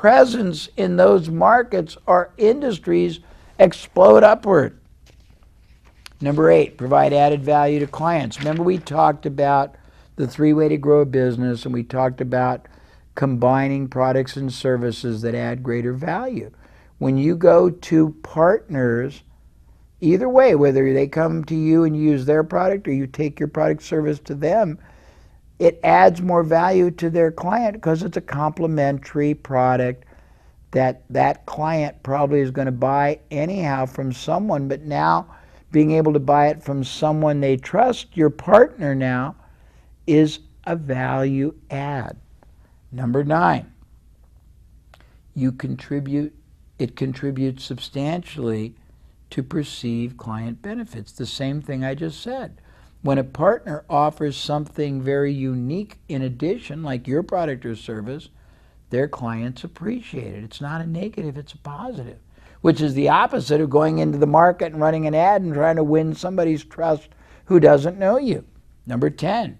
presence in those markets or industries explode upward. Number 8, provide added value to clients. Remember we talked about the 3-way to grow a business, and we talked about combining products and services that add greater value. When you go to partners, either way, whether they come to you and you use their product or you take your product service to them, it adds more value to their client because it's a complementary product that that client probably is going to buy anyhow from someone, but now being able to buy it from someone they trust, your partner now, is a value add. Number 9, it contributes substantially to perceived client benefits. The same thing I just said. When a partner offers something very unique in addition, like your product or service, their clients appreciate it. It's not a negative, it's a positive, which is the opposite of going into the market and running an ad and trying to win somebody's trust who doesn't know you. Number 10,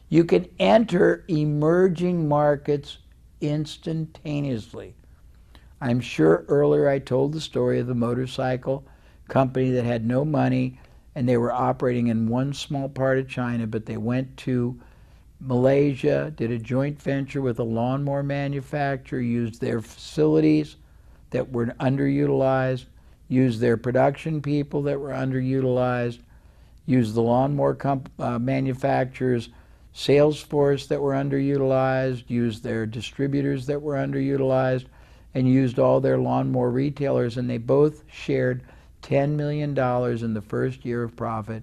you can enter emerging markets instantaneously. I'm sure earlier I told the story of the motorcycle company that had no money and they were operating in one small part of China, but they went to Malaysia, did a joint venture with a lawnmower manufacturer, used their facilities that were underutilized, used their production people that were underutilized, used the lawnmower manufacturers' sales force that were underutilized, used their distributors that were underutilized, and used all their lawnmower retailers, and they both shared $10 million in the first year of profit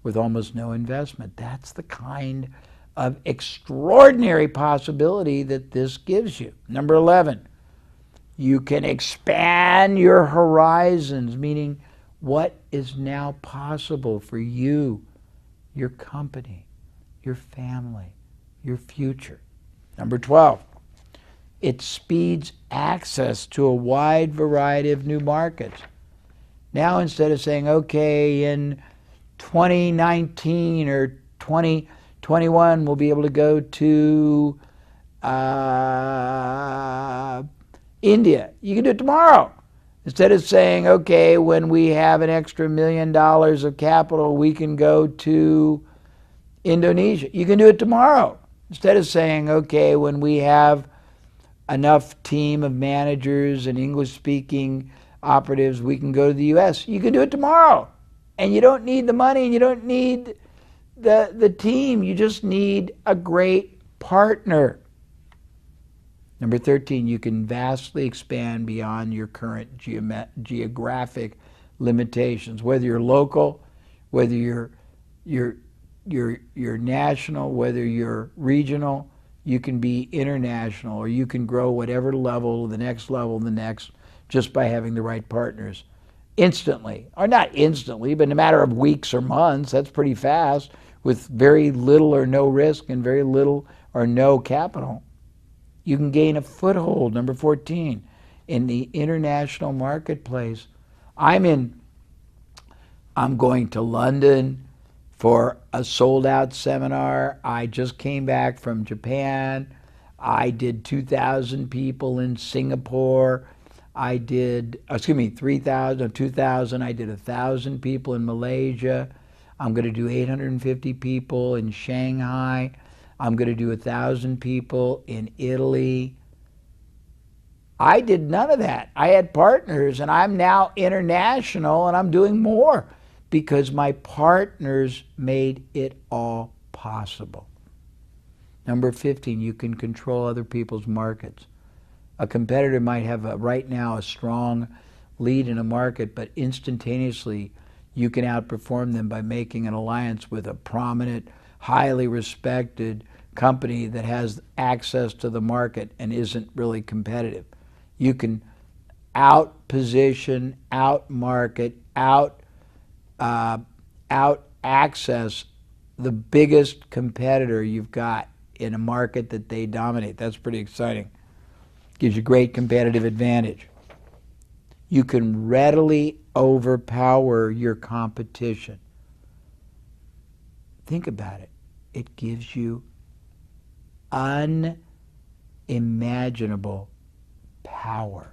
with almost no investment. That's the kind of extraordinary possibility that this gives you. Number 11, you can expand your horizons, meaning what is now possible for you, your company, your family, your future. Number 12, it speeds access to a wide variety of new markets. Now instead of saying, okay, in 2019 or 2021 we'll be able to go to India, you can do it tomorrow. Instead of saying, okay, when we have an extra $1 million of capital, we can go to Indonesia, you can do it tomorrow. Instead of saying, okay, when we have enough team of managers and English-speaking operatives, we can go to the U.S., you can do it tomorrow. And you don't need the money and you don't need the team. You just need a great partner. Number 13, you can vastly expand beyond your current geographic limitations. Whether you're local, whether you're national, whether you're regional, you can be international, or you can grow whatever level, the next, just by having the right partners. Instantly, or not instantly, but in a matter of weeks or months, that's pretty fast, with very little or no risk and very little or no capital. You can gain a foothold, number 14, in the international marketplace. I'm going to London for a sold-out seminar. I just came back from Japan. I did 2,000 people in Singapore. I did, 2,000. I did 1,000 people in Malaysia. I'm going to do 850 people in Shanghai. I'm going to do 1,000 people in Italy. I did none of that. I had partners, and I'm now international, and I'm doing more because my partners made it all possible. Number 15, you can control other people's markets. A competitor might have right now a strong lead in a market, but instantaneously you can outperform them by making an alliance with a prominent, highly respected company that has access to the market and isn't really competitive. You can out-position, out-market, out-access the biggest competitor you've got in a market that they dominate. That's pretty exciting. Gives you great competitive advantage. You can readily overpower your competition. Think about it. It gives you unimaginable power. power.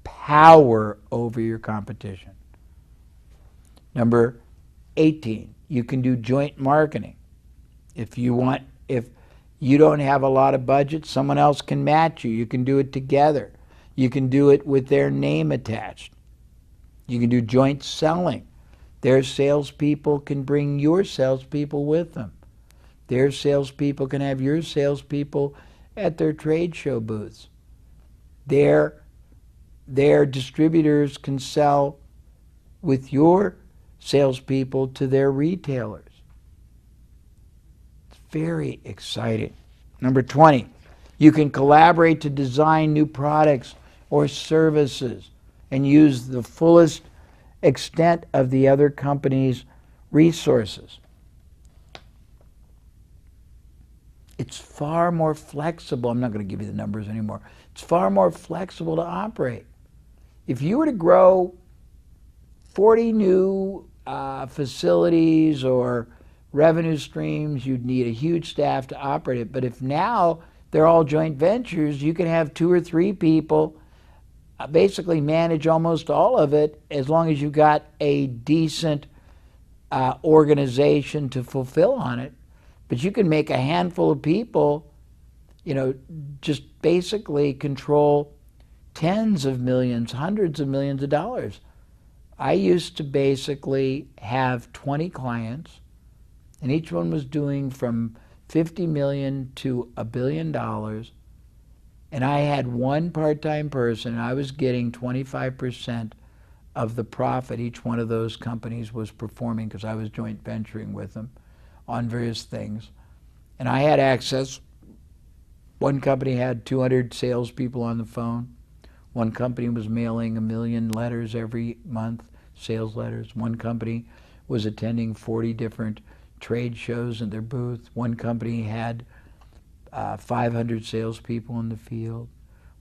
Power over your competition. Number 18, you can do joint marketing. If you don't have a lot of budget, someone else can match you. You can do it together. You can do it with their name attached. You can do joint selling. Their salespeople can bring your salespeople with them. Their salespeople can have your salespeople at their trade show booths. Their distributors can sell with your salespeople to their retailers. It's very exciting. Number 20, you can collaborate to design new products or services and use the fullest extent of the other company's resources. It's far more flexible. I'm not going to give you the numbers anymore. It's far more flexible to operate. If you were to grow 40 new facilities or revenue streams, you'd need a huge staff to operate it. But if now they're all joint ventures, you can have 2 or 3 people basically manage almost all of it, as long as you've got a decent organization to fulfill on it. But you can make a handful of people, just basically control tens of millions, hundreds of millions of dollars. I used to basically have 20 clients, and each one was doing from 50 million to $1 billion. And I had one part-time person, and I was getting 25% of the profit each one of those companies was performing, because I was joint venturing with them on various things. And I had access. One company had 200 salespeople on the phone. One company was mailing 1 million letters every month, sales letters. One company was attending 40 different trade shows in their booth. One company had 500 salespeople in the field.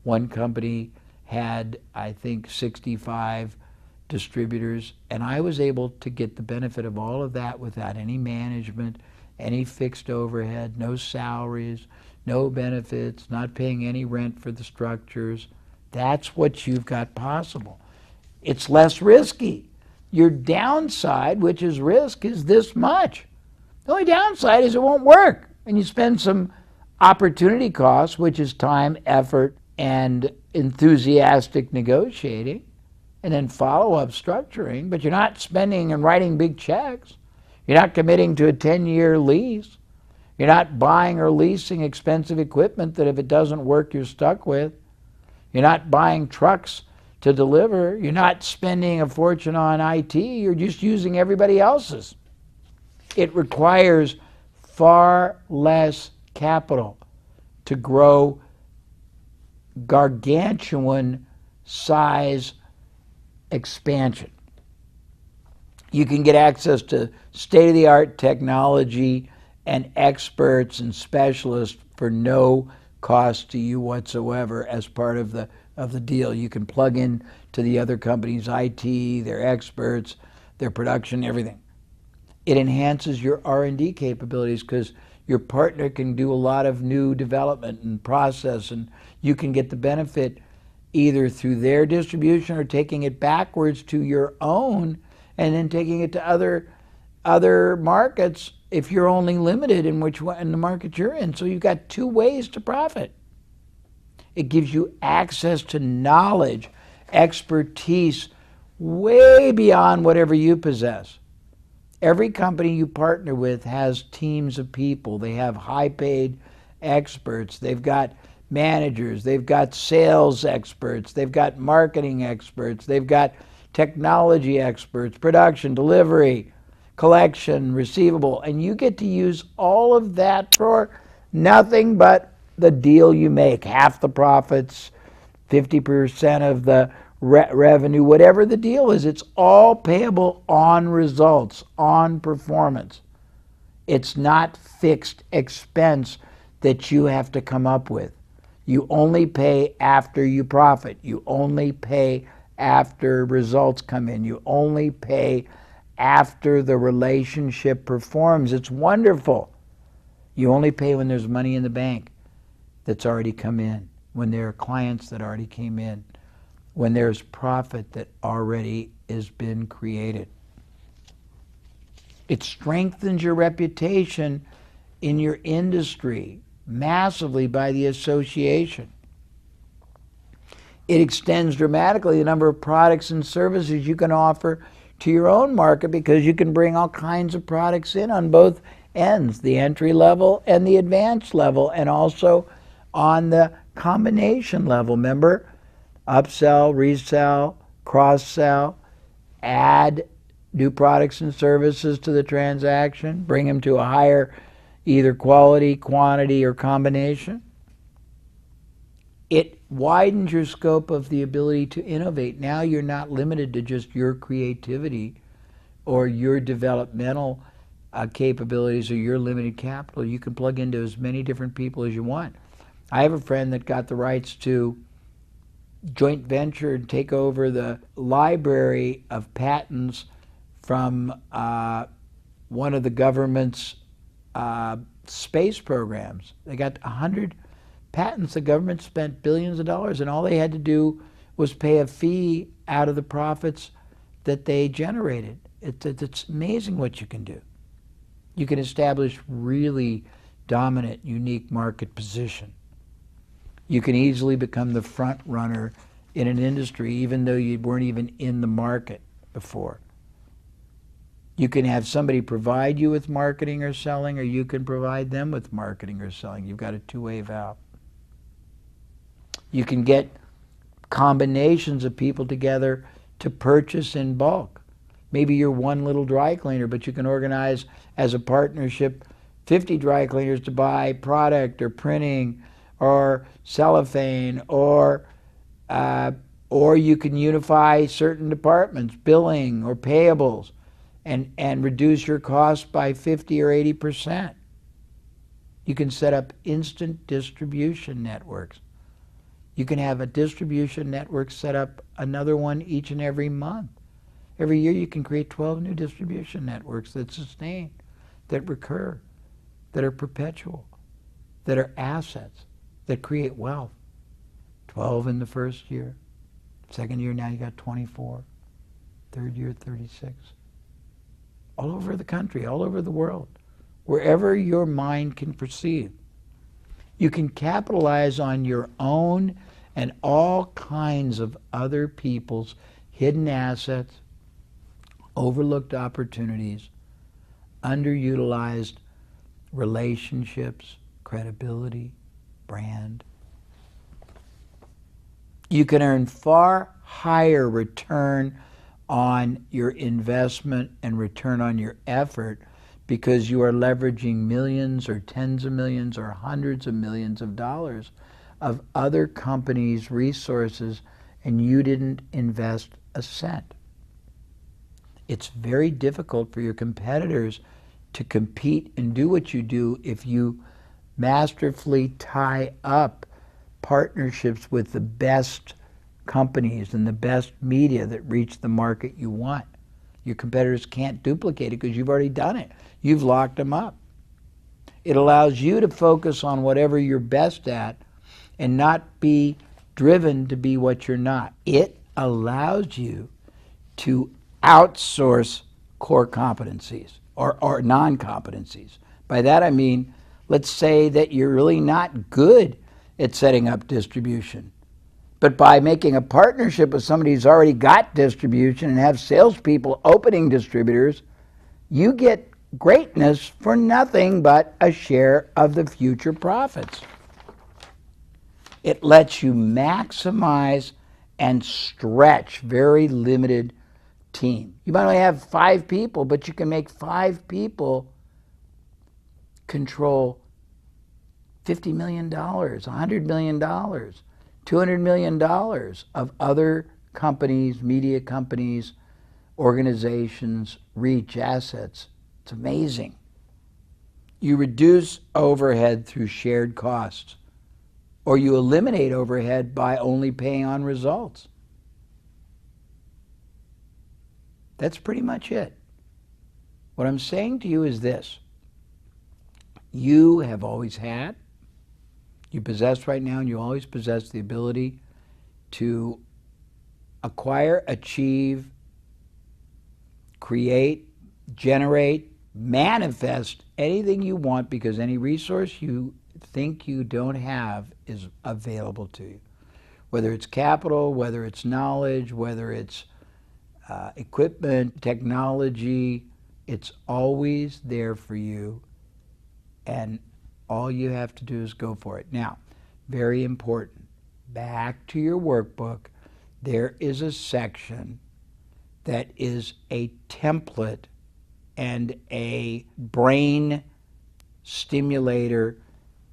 One company had, I think, 65 distributors. And I was able to get the benefit of all of that without any management, any fixed overhead, no salaries, no benefits, not paying any rent for the structures. That's what you've got possible. It's less risky. Your downside, which is risk, is this much. The only downside is it won't work. And you spend some opportunity costs, which is time, effort, and enthusiastic negotiating, and then follow-up structuring, but you're not spending and writing big checks. You're not committing to a 10-year lease. You're not buying or leasing expensive equipment that if it doesn't work, you're stuck with. You're not buying trucks to deliver. You're not spending a fortune on IT. You're just using everybody else's. It requires far less capital to grow gargantuan size expansion. You can get access to state-of-the-art technology and experts and specialists for no cost to you whatsoever as part of the deal. You can plug in to the other company's IT, their experts, their production, everything. It enhances your R&D capabilities because your partner can do a lot of new development and process, and you can get the benefit either through their distribution or taking it backwards to your own and then taking it to other markets if you're only limited in the market you're in. So you've got 2 ways to profit. It gives you access to knowledge, expertise way beyond whatever you possess. Every company you partner with has teams of people. They have high-paid experts. They've got managers. They've got sales experts. They've got marketing experts. They've got technology experts, production, delivery, collection, receivable. And you get to use all of that for nothing but the deal you make. Half the profits, 50% of the revenue, whatever the deal is, it's all payable on results, on performance. It's not fixed expense that you have to come up with. You only pay after you profit. You only pay after results come in. You only pay after the relationship performs. It's wonderful. You only pay when there's money in the bank that's already come in. when there are clients that already came in, when there's profit that already has been created. It strengthens your reputation in your industry massively by the association. It extends dramatically the number of products and services you can offer to your own market, because you can bring all kinds of products in on both ends, the entry level and the advanced level, and also on the combination level. Remember, upsell, resell, cross-sell, add new products and services to the transaction, bring them to a higher either quality, quantity, or combination. It widens your scope of the ability to innovate. Now you're not limited to just your creativity or your developmental capabilities or your limited capital. You can plug into as many different people as you want. I have a friend that got the rights to joint venture and take over the library of patents from one of the government's space programs. They got 100 patents. The government spent billions of dollars, and all they had to do was pay a fee out of the profits that they generated. It's amazing what you can do. You can establish really dominant, unique market position. You can easily become the front runner in an industry even though you weren't even in the market before. You can have somebody provide you with marketing or selling, or you can provide them with marketing or selling. You've got a two-way valve. You can get combinations of people together to purchase in bulk. Maybe you're one little dry cleaner, but you can organize as a partnership 50 dry cleaners to buy product or printing or cellophane, or you can unify certain departments, billing or payables, and reduce your costs by 50 or 80%. You can set up instant distribution networks. You can have a distribution network set up another one each and every month. Every year you can create 12 new distribution networks that sustain, that recur, that are perpetual, that are assets, that create wealth. 12 in the first year. Second year, now you got 24. Third year, 36. All over the country, all over the world, wherever your mind can perceive. You can capitalize on your own and all kinds of other people's hidden assets, overlooked opportunities, underutilized relationships, credibility, brand. You can earn far higher return on your investment and return on your effort because you are leveraging millions or tens of millions or hundreds of millions of dollars of other companies' resources, and you didn't invest a cent. It's very difficult for your competitors to compete and do what you do if you masterfully tie up partnerships with the best companies and the best media that reach the market you want. Your competitors can't duplicate it because you've already done it. You've locked them up. It allows you to focus on whatever you're best at and not be driven to be what you're not. It allows you to outsource core competencies or non-competencies. By that I mean, let's say that you're really not good at setting up distribution. But by making a partnership with somebody who's already got distribution and have salespeople opening distributors, you get greatness for nothing but a share of the future profits. It lets you maximize and stretch very limited team. You might only have 5 people, but you can make 5 people control $50 million, $100 million, $200 million of other companies, media companies, organizations, reach, assets. It's amazing. You reduce overhead through shared costs, or you eliminate overhead by only paying on results. That's pretty much it. What I'm saying to you is this. You have always had, You possess right now, and you always possess the ability to acquire, achieve, create, generate, manifest anything you want, because any resource you think you don't have is available to you. Whether it's capital, whether it's knowledge, whether it's equipment, technology, it's always there for you, and all you have to do is go for it. Now, very important, back to your workbook, there is a section that is a template and a brain stimulator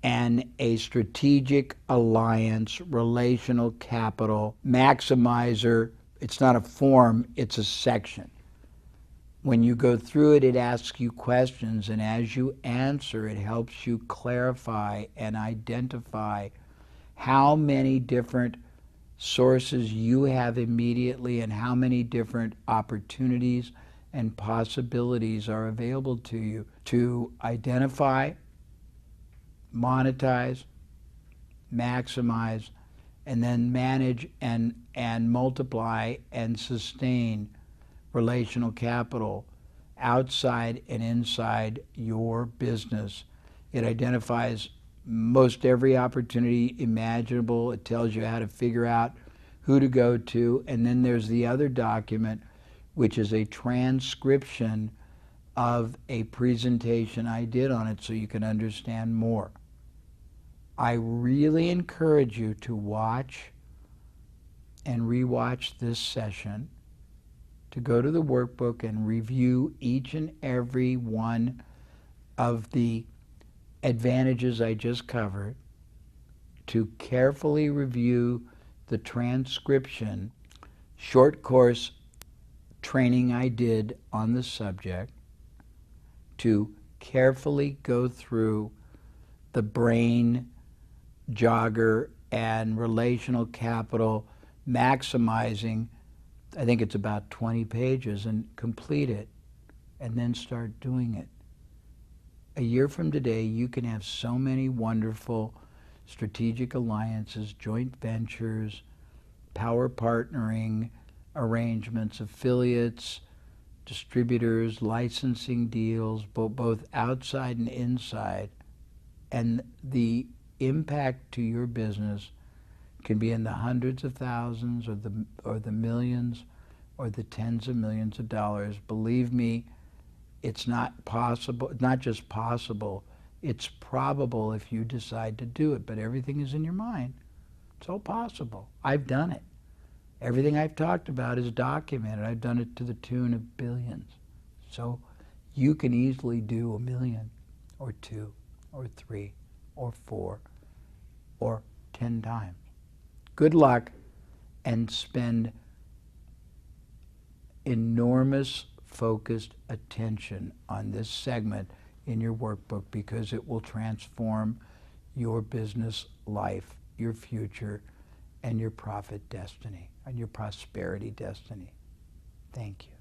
and a strategic alliance relational capital maximizer. It's not a form, it's a section. When you go through it, it asks you questions, and as you answer, it helps you clarify and identify how many different sources you have immediately and how many different opportunities and possibilities are available to you to identify, monetize, maximize, and then manage and multiply and sustain relational capital outside and inside your business. It identifies most every opportunity imaginable. It tells you how to figure out who to go to. And then there's the other document, which is a transcription of a presentation I did on it so you can understand more. I really encourage you to watch and rewatch this session, to go to the workbook and review each and every one of the advantages I just covered, to carefully review the transcription short course training I did on the subject, to carefully go through the brain jogger and relational capital maximizing, I think it's about 20 pages, and complete it, and then start doing it. A year from today, you can have so many wonderful strategic alliances, joint ventures, power partnering arrangements, affiliates, distributors, licensing deals, both outside and inside. And the impact to your business can be in the hundreds of thousands or the millions or the tens of millions of dollars. Believe me, it's not possible, not just possible, it's probable if you decide to do it, but everything is in your mind. It's all possible. I've done it. Everything I've talked about is documented. I've done it to the tune of billions. So you can easily do 1 million or 2 or 3 or 4 or 10 times. Good luck, and spend enormous focused attention on this segment in your workbook, because it will transform your business life, your future, and your profit destiny, and your prosperity destiny. Thank you.